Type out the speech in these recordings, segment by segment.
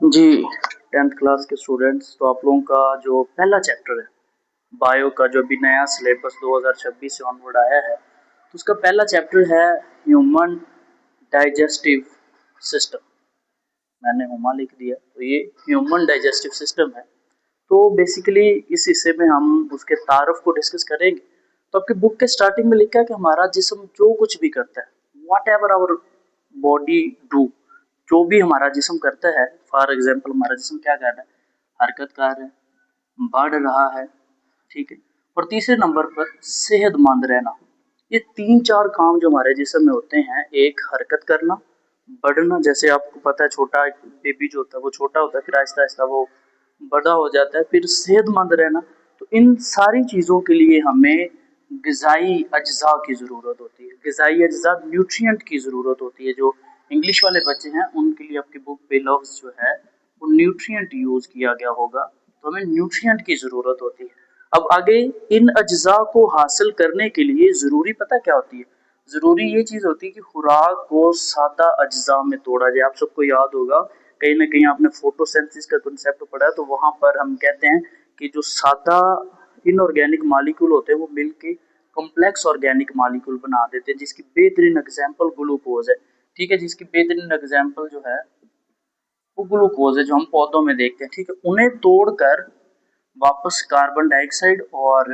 जी 10th class के students, तो आप लोगों का जो पहला चैप्टर है बायो का, जो अभी नया सिलेबस 2026 से ऑनवर्ड आया है, तो उसका पहला चैप्टर है ह्यूमन डाइजेस्टिव सिस्टम। मैंने हुमा लिख दिया, तो ये ह्यूमन डाइजेस्टिव सिस्टम है। तो बेसिकली इस हिस्से में हम उसके तारुफ को डिस्कस करेंगे। तो आपकी बुक के स्टार्टिंग में लिखा है कि हमारा जिस्म जो कुछ भी करता है, whatever our body do, जो भी हमारा जिस्म करता है, फॉर एग्जाम्पल हमारा जिस्म क्या कर रहा है, हरकत कर रहा है, बढ़ रहा है, ठीक है। और तीसरे नंबर पर सेहतमंद रहना। ये 3-4 काम जो हमारे जिस्म में होते हैं, एक हरकत करना, बढ़ना, जैसे आपको पता है छोटा बेबी जो होता है वो छोटा होता है, फिर आहिस्ता आहिस्ता वो बड़ा हो जाता है, फिर सेहतमंद रहना। तो इन सारी चीज़ों के लिए हमें ग़िज़ाई अज्जा की ज़रूरत होती है, ग़िज़ाई अज्जा न्यूट्रिएंट की ज़रूरत होती है। जो इंग्लिश वाले बच्चे हैं उनके लिए आपकी बुक पे लफ्ज़ जो है वो न्यूट्रिएंट यूज़ किया गया होगा, तो हमें न्यूट्रिएंट की ज़रूरत होती है। अब आगे इन अज्जा को हासिल करने के लिए ज़रूरी पता क्या होती है? ज़रूरी ये चीज़ होती है कि खुराक को सादा अज्जा में तोड़ा जाए। आप सबको याद होगा, कहीं न कहीं आपने फोटोसिंथेसिस का कांसेप्ट पढ़ा है, तो वहाँ पर हम कहते हैं कि जो सादा इनऑर्गेनिक मॉलिक्यूल होते हैं वो मिलके कॉम्प्लेक्स ऑर्गेनिक मॉलिक्यूल बना देते हैं, जिसकी बेहतरीन एग्जांपल ग्लूकोज है, ठीक है। जिसकी बेहतरीन एग्जांपल जो है वो ग्लूकोज है, जो हम पौधों में देखते हैं, ठीक है। उन्हें तोड़कर वापस कार्बन डाइऑक्साइड और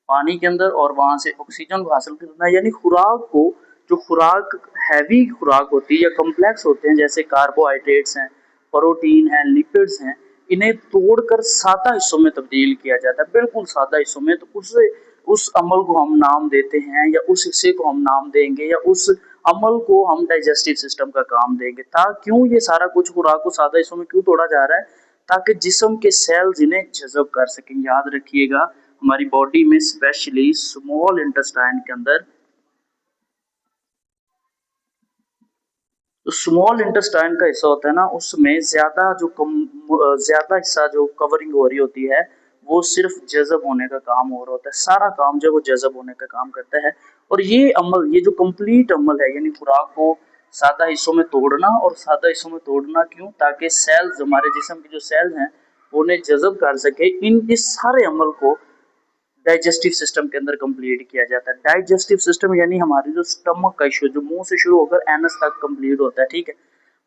पानी के अंदर और वहां से ऑक्सीजन को हासिल करना, यानी खुराक को, जो खुराक हैवी खुराक होती है या कॉम्प्लेक्स होते हैं, जैसे कार्बोहाइड्रेट्स हैं, प्रोटीन हैं, लिपिड्स हैं, इन्हें तोड़कर सादा हिस्सों में तब्दील किया जाता है, बिल्कुल सादा हिस्सों में। तो उस अमल को हम नाम देते हैं, या उस हिस्से को हम नाम देंगे, या उस अमल को हम डाइजेस्टिव सिस्टम का काम देंगे। क्यों ये सारा कुछ खुराक को सादा हिस्सों में क्यों तोड़ा जा रहा है? ताकि जिस्म के सेल्स इन्हें जज़ब कर सकें। याद रखिएगा, हमारी बॉडी में स्पेशली स्मॉल इंटेस्टाइन के अंदर, तो स्मॉल इंटेस्टाइन का हिस्सा होता है ना, उसमें ज्यादा हिस्सा जो कवरिंग हो रही होती है वो सिर्फ जज़ब होने का काम हो रहा होता है। सारा काम जो है वो जज़ब होने का काम करता है। और ये अमल, ये जो कंप्लीट अमल है, यानी खुराक को सादा हिस्सों में तोड़ना, और सादा हिस्सों में तोड़ना क्यों? ताकि सेल्स, हमारे जिस्म के जो सेल्स हैं, उन्हें जज़ब कर सके। इस सारे अमल को डाइजेस्टिव सिस्टम के अंदर कंप्लीट किया जाता है। डाइजेस्टिव सिस्टम यानी हमारे जो स्टमक का इशू, जो मुंह से शुरू होकर एनस तक कंप्लीट होता है, ठीक है।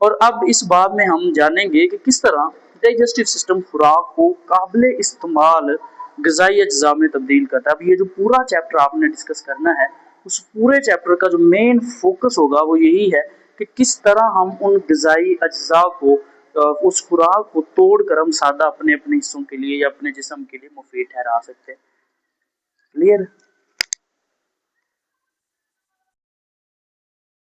और अब इस बाब में हम जानेंगे कि किस तरह डाइजेस्टिव सिस्टम खुराक को काबिल इस्तेमाल ग़िज़ाई अज्जा में तब्दील करता है। अब ये जो पूरा चैप्टर आपने डिस्कस करना है, उस पूरे चैप्टर का जो मेन फोकस होगा वो यही है कि किस तरह हम उन ग़िज़ाई अज्जा को, उस खुराक को तोड़कर हम सादा अपने अपने हिस्सों के लिए या अपने जिस्म के लिए मुफीद ठहरा सकते हैं। क्लियर?